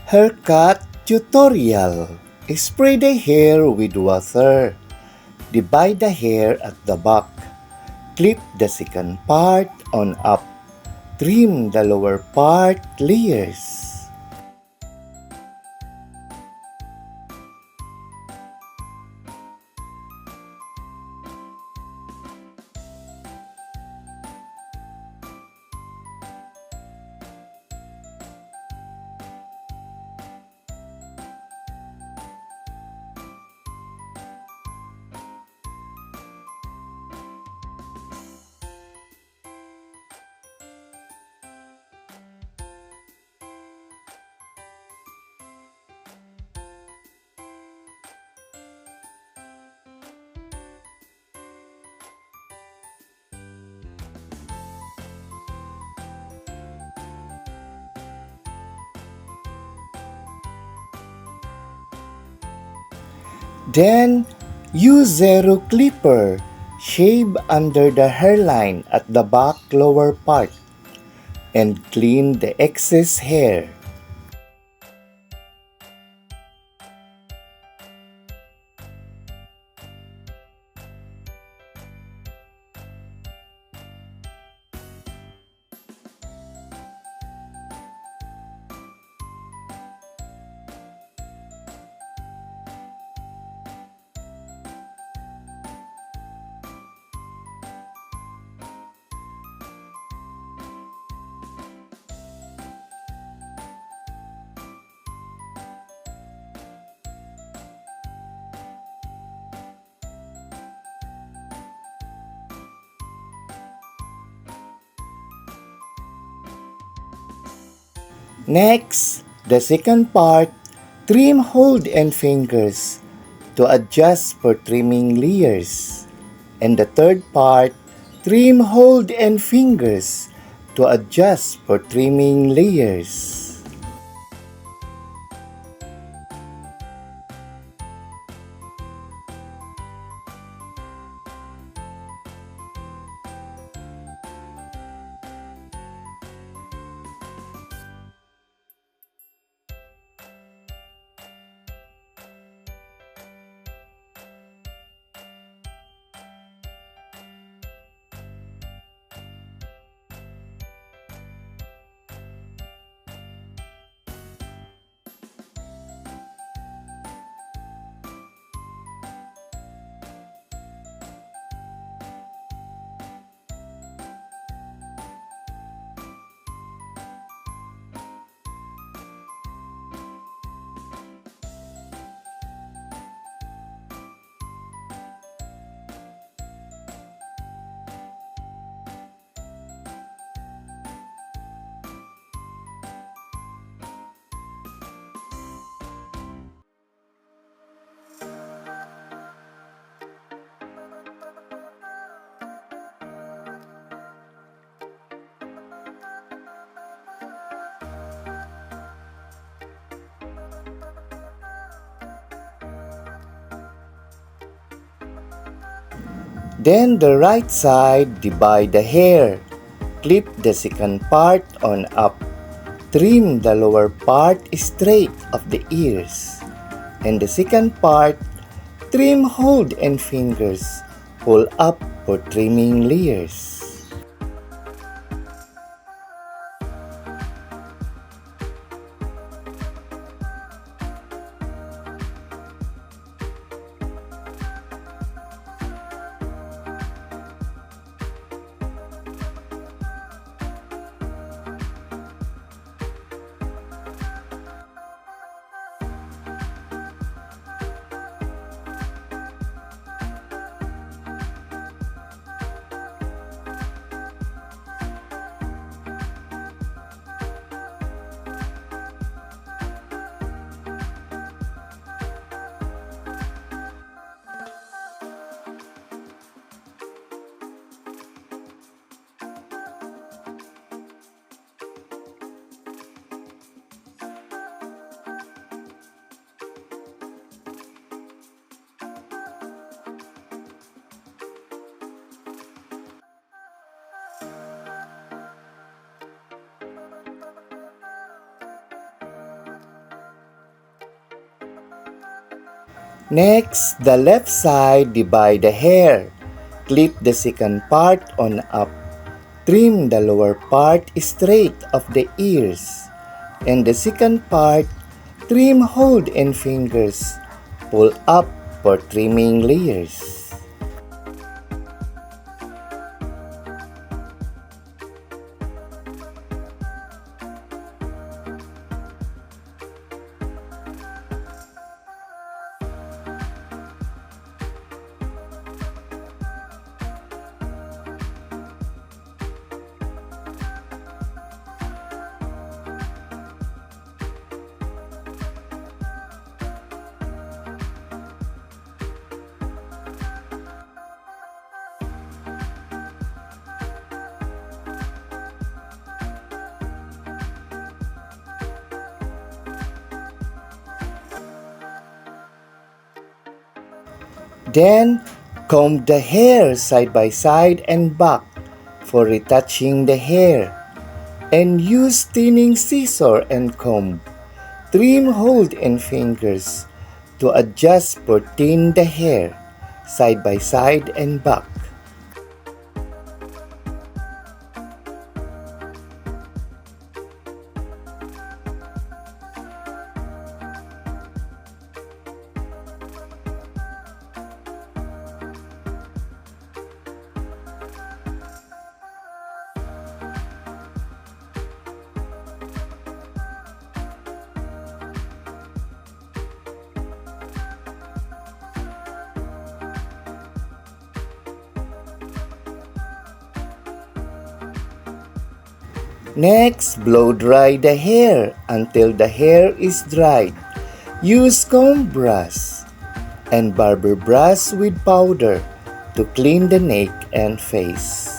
Haircut tutorial. Spray the hair with water. Divide the hair at the back. Clip the second part on up. Trim the lower part layers. Then, use zero clipper. Shave under the hairline at the back lower part and clean the excess hair. Next, the second part, trim hold and fingers to adjust for trimming layers. And the third part, trim hold and fingers to adjust for trimming layers. Then the right side, divide the hair. Clip the second part on up. Trim the lower part straight of the ears. And the second part, trim hold and fingers. Pull up for trimming layers. Next, the left side, divide the hair. Clip the second part on up. Trim the lower part straight of the ears. And the second part, trim hold and fingers. Pull up for trimming layers. Then, comb the hair side by side and back for retouching the hair. And use thinning scissor and comb. Trim hold and fingers to adjust for thin the hair side by side and back. Next, blow dry the hair until the hair is dried. Use comb brush and barber brush with powder to clean the neck and face.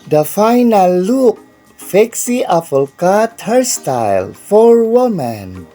The final look, PIXIE Applecut hairstyle for women.